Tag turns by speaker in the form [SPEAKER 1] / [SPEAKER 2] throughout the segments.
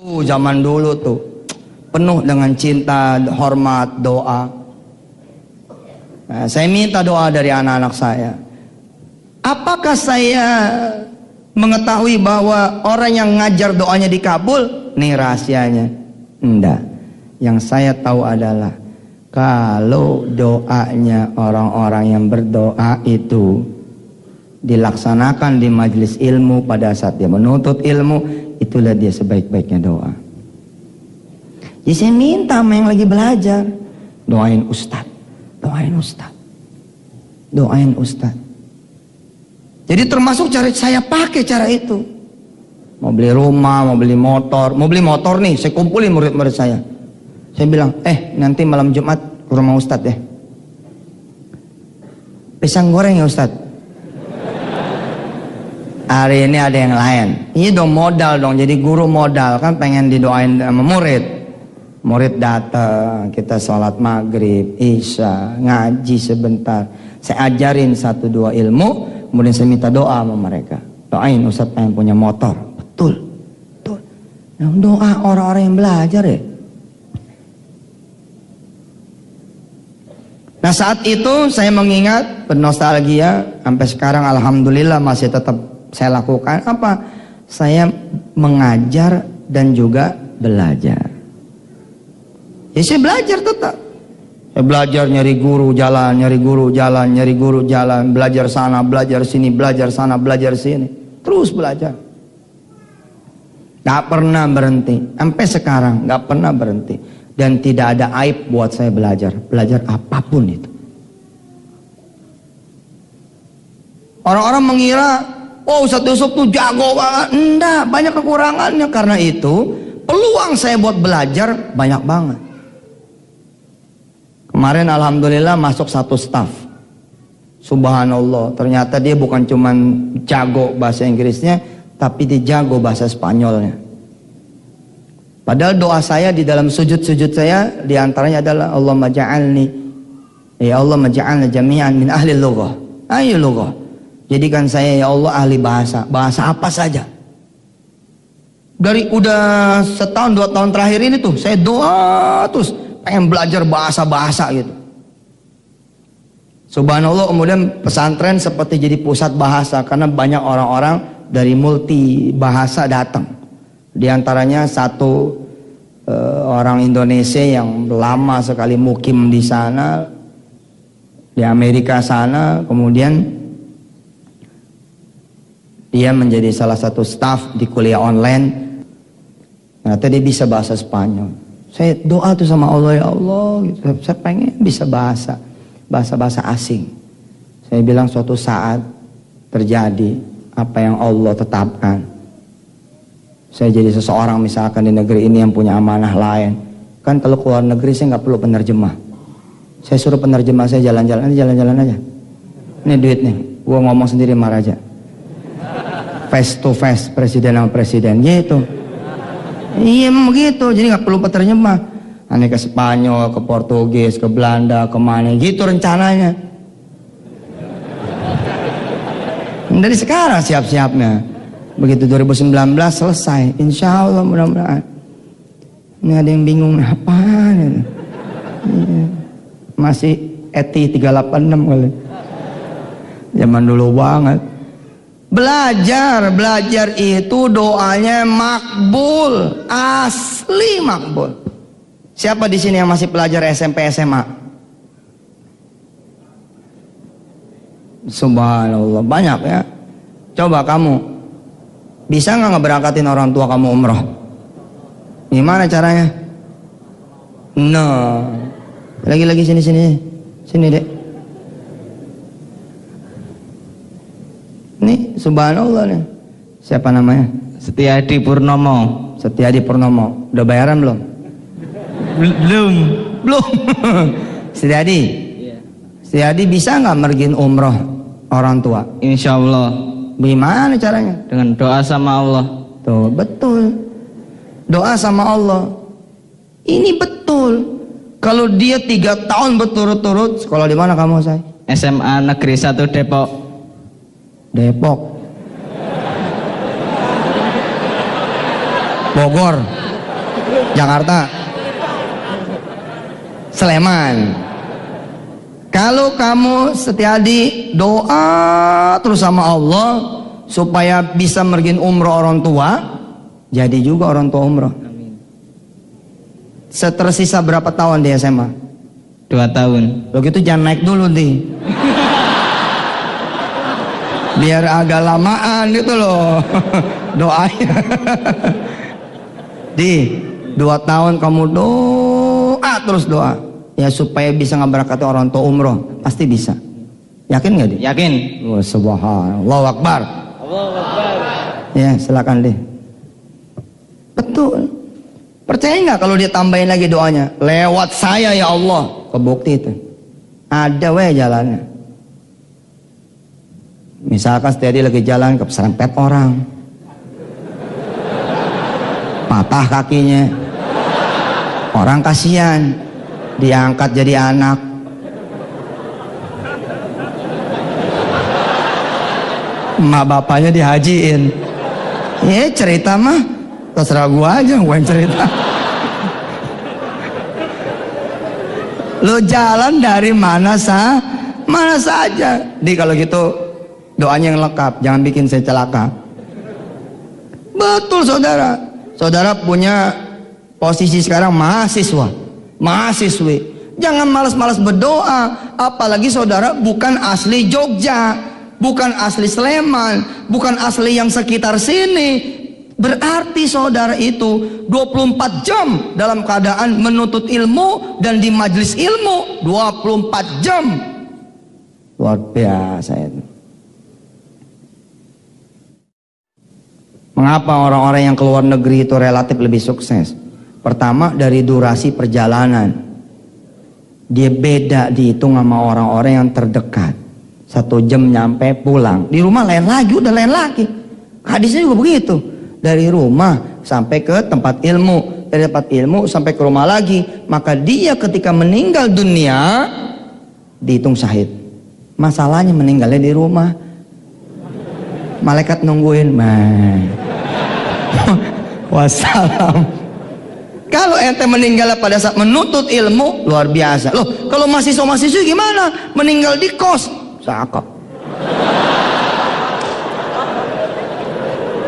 [SPEAKER 1] Zaman dulu tuh penuh dengan cinta, hormat, doa. Nah, saya minta doa dari anak-anak saya. Apakah saya mengetahui bahwa orang yang ngajar doanya dikabul? Nih rahasianya. Enggak. Yang saya tahu adalah kalau doanya orang-orang yang berdoa itu dilaksanakan di majelis ilmu pada saat dia menuntut ilmu, itulah dia sebaik-baiknya doa. Jadi saya minta sama yang lagi belajar, doain Ustadz, doain Ustadz, doain Ustadz. Jadi termasuk cara saya pakai cara itu. Mau beli rumah, mau beli motor nih, saya kumpulin murid-murid saya. Saya bilang, nanti malam Jumat ke rumah Ustadz ya. Pisang goreng ya Ustadz. Hari ini ada yang lain. Ini dong modal dong, jadi guru modal kan pengen didoain sama murid. Murid datang, kita sholat maghrib, isya, ngaji sebentar. Saya ajarin 1-2 ilmu, kemudian saya minta doa sama mereka. Doain Ustadz pengen punya motor. Betul, betul. Yang doa orang-orang yang belajar ya. Nah saat itu saya mengingat, bernostalgia, sampai sekarang alhamdulillah masih tetap saya lakukan apa? Saya mengajar dan juga belajar. Ya saya belajar tetap. Saya belajar nyari guru jalan, nyari guru jalan, nyari guru jalan, belajar sana, belajar sini, belajar sana, belajar sini. Terus belajar. Gak pernah berhenti. Sampai sekarang gak pernah berhenti. Dan tidak ada aib buat saya belajar. Belajar apapun itu. Orang-orang mengira, oh Ustadz Yusuf tuh jago banget. Enggak, banyak kekurangannya. Karena itu peluang saya buat belajar banyak banget. Kemarin alhamdulillah masuk 1 staf. Subhanallah, ternyata dia bukan cuman jago bahasa Inggrisnya, tapi dia jago bahasa Spanyolnya. Padahal doa saya di dalam sujud-sujud saya diantaranya adalah Allahumma ja'alni, ya Allah maja'alna jami'an min ahli lughah. Ayo lughah. Jadikan saya ya Allah ahli bahasa. Bahasa apa saja. Dari udah 1-2 tahun terakhir ini tuh saya doa terus pengen belajar bahasa-bahasa gitu. Subhanallah, kemudian pesantren seperti jadi pusat bahasa karena banyak orang-orang dari multi bahasa datang. Di antaranya satu orang Indonesia yang lama sekali mukim di sana, di Amerika sana, kemudian dia menjadi salah satu staf di kuliah online. Ternyata dia bisa bahasa Spanyol. Saya doa tuh sama Allah, ya Allah, gitu. Saya pengen bisa bahasa asing. Saya bilang suatu saat terjadi apa yang Allah tetapkan. Saya jadi seseorang misalkan di negeri ini yang punya amanah lain. Kan kalau keluar negeri saya nggak perlu penerjemah. Saya suruh penerjemah saya jalan-jalan aja. Ini duit nih, gua ngomong sendiri sama raja. Face to face presiden sama presiden, gitu. Iya begitu, jadi nggak perlu penerjemah. Aneh ke Spanyol, ke Portugis, ke Belanda, kemana gitu rencananya. Dari sekarang siap-siapnya. Begitu 2019 selesai, insya Allah mudah-mudahan. Ini ada yang bingung apaan ya? Masih ETI 386 kali. Zaman dulu banget. Belajar itu doanya makbul, asli makbul. Siapa di sini yang masih pelajar SMP SMA? Subhanallah, banyak ya. Coba kamu bisa nggak ngeberangkatin orang tua kamu umroh? Gimana caranya? Lagi sini dek. Nih, subhanallah nih. Siapa namanya?
[SPEAKER 2] Setiadi Purnomo.
[SPEAKER 1] Setiadi Purnomo. Udah bayaran belum? Belum. Setiadi. Iya. Setiadi bisa nggak mergin umroh orang tua?
[SPEAKER 2] Insya Allah.
[SPEAKER 1] Gimana caranya?
[SPEAKER 2] Dengan doa sama Allah.
[SPEAKER 1] Tuh, betul. Doa sama Allah. Ini betul. Kalau dia 3 tahun berturut-turut, sekolah di mana kamu, say?
[SPEAKER 2] SMA Negeri 1 Depok.
[SPEAKER 1] Depok. Bogor. Jakarta. Sleman. Kalau kamu Setiadi doa terus sama Allah supaya bisa mergin umroh orang tua, jadi juga orang tua umroh. Tersisa berapa tahun di SMA?
[SPEAKER 2] 2 tahun.
[SPEAKER 1] Lo gitu jangan naik dulu nih. Biar agak lamaan gitu loh doanya. Di 2 tahun kamu doa terus doa ya supaya bisa ngeberkati orang tua umroh, pasti bisa. Yakin nggak, Di?
[SPEAKER 2] Yakin.
[SPEAKER 1] Oh, subhanallah, Allahu Akbar.
[SPEAKER 2] Allahu Akbar.
[SPEAKER 1] Ya silakan, Di. Betul. Percaya nggak kalau dia tambahin lagi doanya, lewat saya ya Allah, kebukti itu. Ada jalannya. Misalkan Setiadi lagi jalan keserempet orang, patah kakinya, orang kasihan, diangkat jadi anak. Emak bapaknya dihajiin. Ya cerita mah terserah gua aja, gua yang cerita. Lo jalan dari mana saja. Di kalau gitu doanya yang lengkap, jangan bikin saya celaka. Betul saudara. Saudara punya posisi sekarang mahasiswi. Jangan malas-malas berdoa. Apalagi saudara bukan asli Jogja, bukan asli Sleman, bukan asli yang sekitar sini. Berarti saudara itu 24 jam dalam keadaan menuntut ilmu dan di majelis ilmu 24 jam. Luar biasa itu. Mengapa orang-orang yang keluar negeri itu relatif lebih sukses? Pertama, dari durasi perjalanan. Dia beda dihitung sama orang-orang yang terdekat. 1 jam nyampe pulang. Di rumah lain lagi, udah lain lagi. Hadisnya juga begitu. Dari rumah sampai ke tempat ilmu, dari tempat ilmu sampai ke rumah lagi. Maka dia ketika meninggal dunia dihitung syahid. Masalahnya meninggalnya di rumah. Malaikat nungguin, wassalam. Kalau ente meninggal pada saat menuntut ilmu, luar biasa. Loh, kalau mahasiswa-mahasiswa gimana? Meninggal di kos, cakep.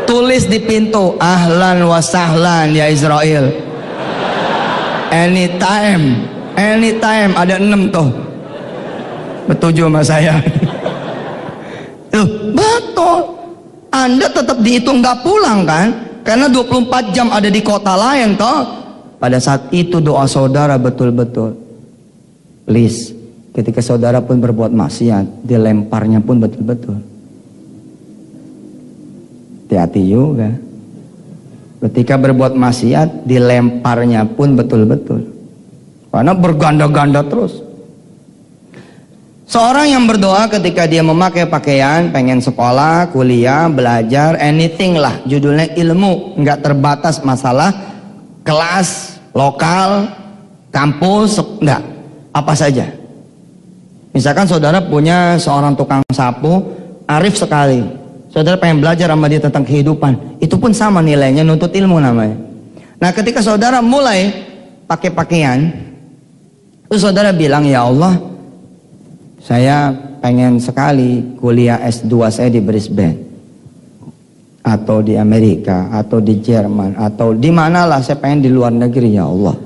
[SPEAKER 1] Tulis di pintu, ahlan wa sahlan ya Israel. Anytime, ada 6 tuh. Betuju sama saya. Loh, betul. Anda tetap dihitung gak pulang kan? Karena 24 jam ada di kota lain toh. Pada saat itu doa saudara betul-betul. Please, ketika saudara pun berbuat maksiat, dilemparnya pun betul-betul. Hati-hati juga. Ketika berbuat maksiat, dilemparnya pun betul-betul. Karena berganda-ganda terus. Seorang yang berdoa ketika dia memakai pakaian, pengen sekolah, kuliah, belajar, anything lah, judulnya ilmu, nggak terbatas masalah kelas, lokal, kampus, enggak, apa saja. Misalkan saudara punya seorang tukang sapu, arif sekali. Saudara pengen belajar sama dia tentang kehidupan, itu pun sama nilainya, nuntut ilmu namanya. Nah, ketika saudara mulai pakai pakaian, terus saudara bilang, ya Allah, saya pengen sekali kuliah S2 saya di Brisbane, atau di Amerika, atau di Jerman, atau di manalah saya pengen di luar negeri, ya Allah.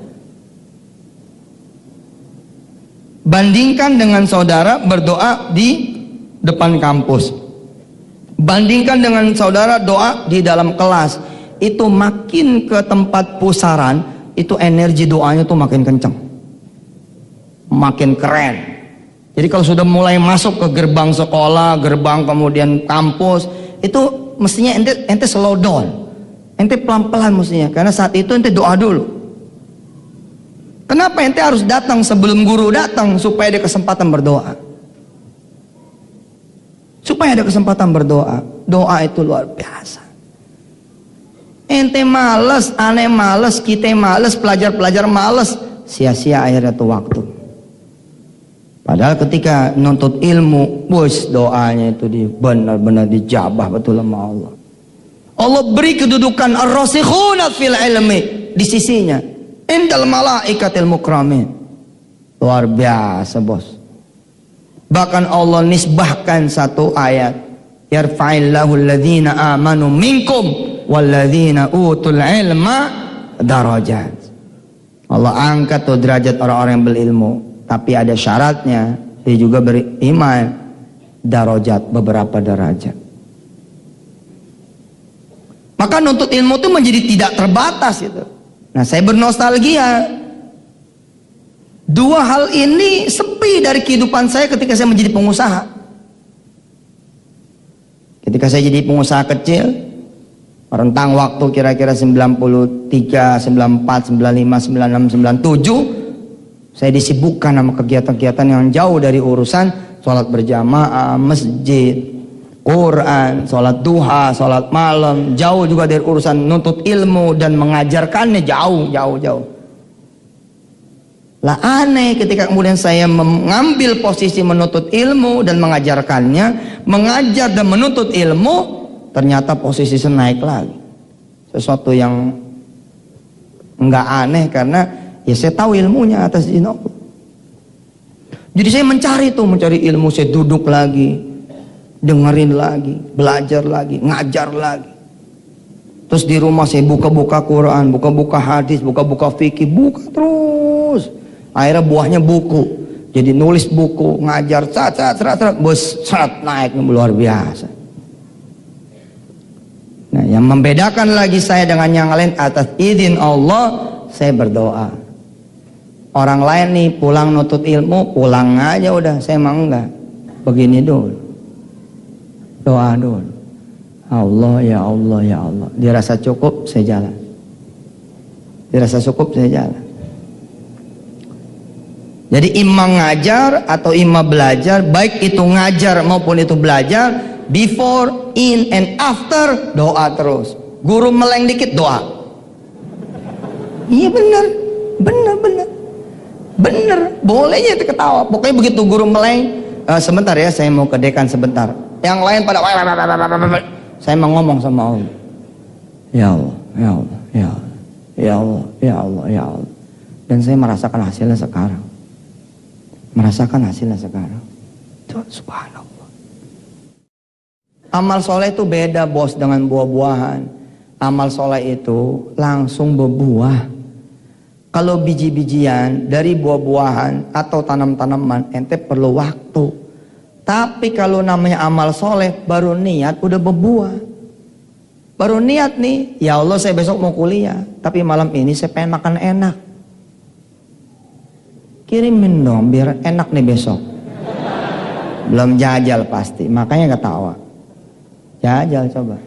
[SPEAKER 1] Bandingkan dengan saudara berdoa di depan kampus. Bandingkan dengan saudara doa di dalam kelas. Itu makin ke tempat pusaran, itu energi doanya tuh makin kencang, makin keren. Jadi kalau sudah mulai masuk ke gerbang sekolah, gerbang kemudian kampus, itu mestinya ente slow down, ente pelan-pelan mestinya, karena saat itu ente doa dulu. Kenapa ente harus datang sebelum guru datang? Supaya ada kesempatan berdoa. Supaya ada kesempatan berdoa. Doa itu luar biasa. Ente males, aneh males, kita males, pelajar-pelajar males, sia-sia akhirnya tuh waktu. Padahal ketika nuntut ilmu, bos, doanya itu benar-benar dijabah betul sama Allah. Allah beri kedudukan ar-rasikhuna fil ilmi, di sisinya. Indal malaikatil mukramin. Luar biasa, bos. Bahkan Allah nisbahkan satu ayat, yarfa'illahu alladhina amanu minkum walladhina utul ilma darajat. Allah angkat tuh derajat orang-orang yang berilmu, tapi ada syaratnya, dia juga beriman. Darajat, beberapa derajat. Maka nuntut ilmu itu menjadi tidak terbatas itu. Nah, saya bernostalgia. Dua hal ini sepi dari kehidupan saya ketika saya menjadi pengusaha. Ketika saya jadi pengusaha kecil, rentang waktu kira-kira 93, 94, 95, 96, 97, saya disibukkan sama kegiatan-kegiatan yang jauh dari urusan sholat berjamaah, masjid, Quran, sholat duha, sholat malam, jauh juga dari urusan nuntut ilmu dan mengajarkannya, jauh. Lah aneh ketika kemudian saya mengambil posisi menuntut ilmu dan mengajarkannya, mengajar dan menuntut ilmu, ternyata posisi saya naik lagi. Sesuatu yang enggak aneh karena ya saya tahu ilmunya atas izin Allah. Jadi saya mencari ilmu, saya duduk lagi, dengerin lagi, belajar lagi, ngajar lagi. Terus di rumah saya buka-buka Quran, buka-buka hadis, buka-buka fikih, buka terus. Akhirnya buahnya buku. Jadi nulis buku, ngajar, bos, naik luar biasa. Nah, yang membedakan lagi saya dengan yang lain, atas izin Allah saya berdoa. Orang lain nih pulang nutut ilmu, pulang aja udah, saya emang enggak. Begini dulu. Doa dulu. Allah, ya Allah, ya Allah. Dirasa cukup, saya jalan. Dirasa cukup, saya jalan. Jadi imam ngajar atau imam belajar, baik itu ngajar maupun itu belajar, before, in, and after, doa terus. Guru meleng dikit, doa. Iya benar. Bolehnya itu ketawa. Pokoknya begitu guru meleng, sebentar ya, saya mau ke dekan sebentar. Yang lain pada, saya mau ngomong sama Allah. Ya Allah, ya Allah, ya Allah, ya Allah, ya Allah, ya Allah. Dan saya merasakan hasilnya sekarang. Subhanallah. Amal soleh itu beda, bos, dengan buah-buahan. Amal soleh itu langsung berbuah. Kalau biji-bijian dari buah-buahan atau tanam-tanaman, ente perlu waktu. Tapi kalau namanya amal soleh, baru niat udah berbuah. Baru niat nih, ya Allah saya besok mau kuliah, tapi malam ini saya pengen makan enak. Kirimin dong biar enak nih besok. Belum jajal pasti, makanya ketawa. Jajal coba,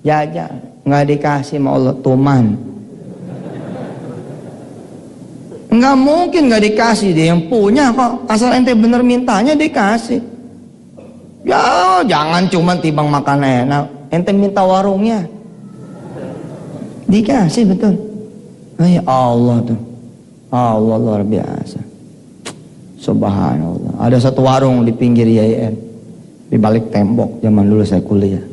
[SPEAKER 1] jajal. Nggak dikasih sama Allah, tuman. Nggak mungkin nggak dikasih, dia yang punya kok. Asal ente bener mintanya dikasih. Ya jangan cuma timbang makan enak, ente minta warungnya. Dikasih betul. Ya Allah tuh. Allah luar biasa. Subhanallah. Ada satu warung di pinggir IAIN, di balik tembok zaman dulu saya kuliah.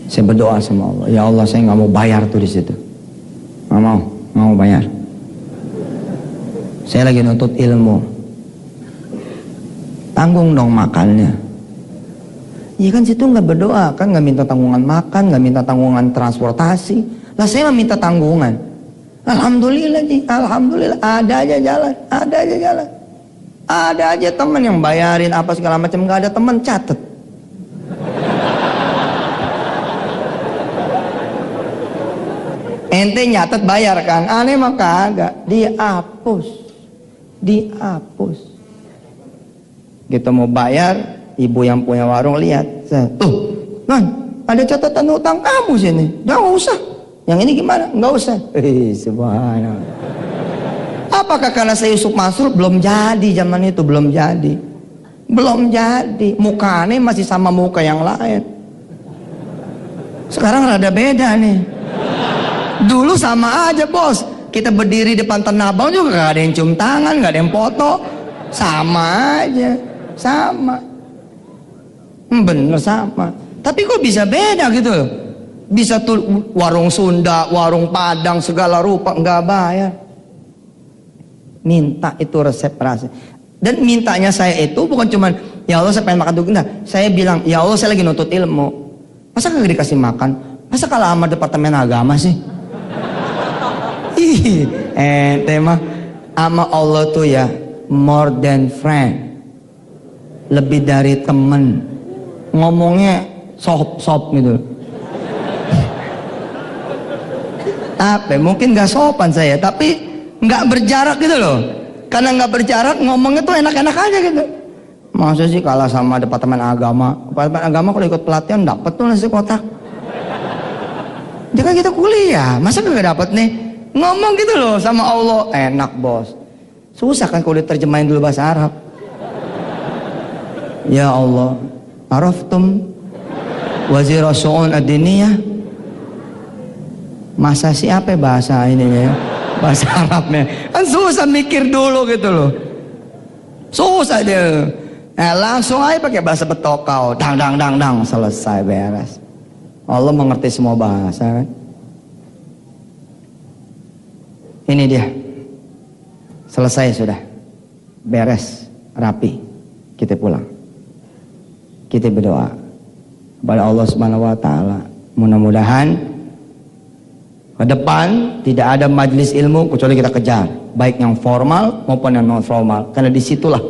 [SPEAKER 1] Saya berdoa sama Allah, ya Allah saya nggak mau bayar tuh di situ. Nggak mau bayar. Saya lagi nuntut ilmu. Tanggung dong makannya. Iya kan situ nggak berdoa, kan nggak minta tanggungan makan, nggak minta tanggungan transportasi. Lah saya minta tanggungan. Alhamdulillah nih, alhamdulillah ada aja jalan. Ada aja teman yang bayarin apa segala macam, nggak ada teman catet. Ente nyatet bayar kan, aneh mah kagak, dihapus. Gitu mau bayar, ibu yang punya warung lihat, tuh, kan ada catatan utang kamu sini, jangan usah. Yang ini gimana? Enggak usah. Subhanallah. Apakah karena saya Yusuf Mansur belum jadi zaman itu, belum jadi. Mukanya masih sama muka yang lain. Sekarang rada beda nih. Dulu sama aja, bos. Kita berdiri depan Tanah Abang juga gak ada yang cium tangan, gak ada yang foto. Sama aja. Sama. Bener sama. Tapi kok bisa beda gitu loh. Bisa tuh warung Sunda, warung Padang, segala rupa, nggak bayar. Minta itu resep rahasia. Dan mintanya saya itu bukan cuman, ya Allah saya pengen makan dulu. Nah, saya bilang, ya Allah saya lagi nuntut ilmu. Masa kagak dikasih makan? Masa kalah sama departemen agama sih? Ih, tema sama Allah tuh ya more than friend, lebih dari temen. Ngomongnya sop gitu. Tapi mungkin gak sopan saya, tapi nggak berjarak gitu loh. Karena nggak berjarak ngomongnya tuh enak-enak aja gitu. Masa sih kalah sama departemen agama? Departemen agama kalau ikut pelatihan dapat tuh nasi kotak. Dia kan kita kuliah, masa gak dapet nih? Ngomong gitu loh sama Allah, enak bos. Susah kan kalau diterjemahin dulu bahasa Arab. Ya Allah, araftum wazir su'un ad-diniyah. Masa siapa bahasa ini ya? Bahasa Arabnya. Kan susah mikir dulu gitu loh. Susah dia. Nah, langsung aja pakai bahasa Betokau, dang dang dang dang, selesai beres. Allah mengerti semua bahasa kan. Ini dia. Selesai sudah. Beres, rapi. Kita pulang. Kita berdoa kepada Allah Subhanahu wa taala. Mudah-mudahan ke depan tidak ada majelis ilmu kecuali kita kejar, baik yang formal maupun yang non formal. Karena disitulah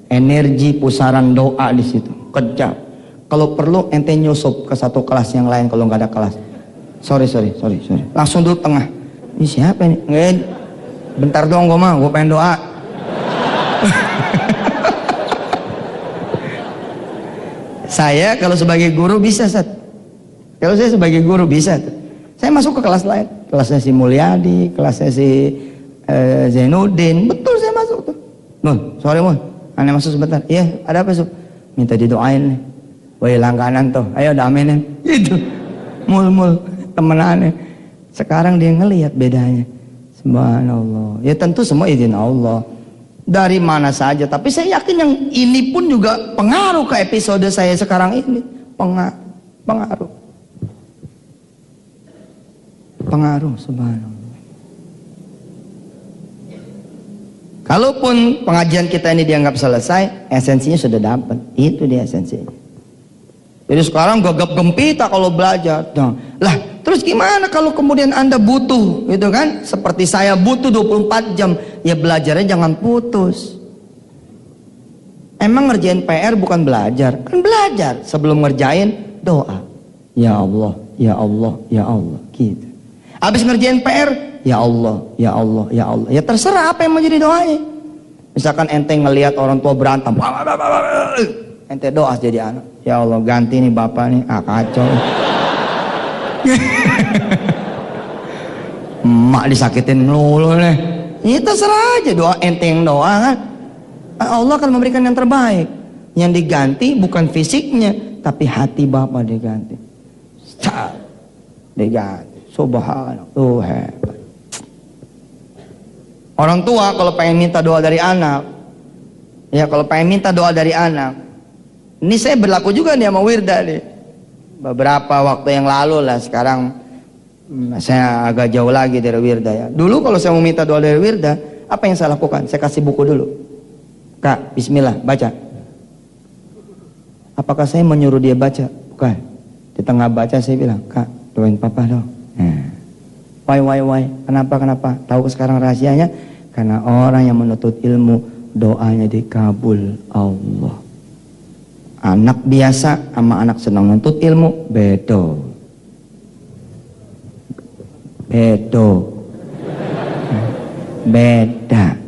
[SPEAKER 1] energi pusaran doa di situ. Kejar. Kalau perlu ente nyusup ke satu kelas yang lain kalau nggak ada kelas. Sorry. Langsung duduk tengah. Ini siapa ini? Nggak, bentar dong gue pengen doa. Saya kalau sebagai guru bisa, Sat. Kalau saya sebagai guru bisa. Saya masuk ke kelas lain. Kelasnya si Mulyadi, kelasnya si Zainuddin. Betul saya masuk tuh. Nun, sorry Mun. Aneh masuk sebentar. Iya, ada apa, Sob? Minta didoain nih. Woi langganan tuh, ayo daminin. Gitu. Mul temenannya. Sekarang dia ngelihat bedanya. Subhanallah. Ya tentu semua izin Allah. Dari mana saja, tapi saya yakin yang ini pun juga pengaruh ke episode saya sekarang ini. Pengaruh. Subhanallah. Kalaupun pengajian kita ini dianggap selesai, esensinya sudah dapat. Itu dia esensinya. Jadi sekarang gagap gempita kalau belajar. Lah, terus gimana kalau kemudian Anda butuh, gitu kan? Seperti saya butuh 24 jam, ya belajarnya jangan putus. Emang ngerjain PR bukan belajar? Kan belajar. Sebelum ngerjain, doa. Ya Allah, ya Allah, ya Allah. Gitu. Habis ngerjain PR, ya Allah, ya Allah, ya Allah. Ya terserah apa yang mau jadi doanya. Misalkan ente ngelihat orang tua berantem, ente doa jadi anak. Ya Allah ganti nih bapak nih, kacau. Emak disakitin melulu nih. Ini terserah aja doa, ente yang doa kan. Allah akan memberikan yang terbaik. Yang diganti bukan fisiknya, tapi hati bapak diganti. Diganti. Subhanallah. Hebat. Orang tua kalau pengen minta doa dari anak, ya kalau pengen minta doa dari anak, ini saya berlaku juga nih sama Wirda nih. Beberapa waktu yang lalu lah, sekarang saya agak jauh lagi dari Wirda ya. Dulu kalau saya mau minta doa dari Wirda, apa yang saya lakukan? Saya kasih buku dulu. Kak, bismillah, baca. Apakah saya menyuruh dia baca? Bukan. Di tengah baca saya bilang, Kak, doain papa dong. Why? Kenapa? Tahu sekarang rahasianya? Karena orang yang menuntut ilmu, doanya dikabul Allah. Anak biasa sama anak senang menuntut ilmu, bedo. Beda.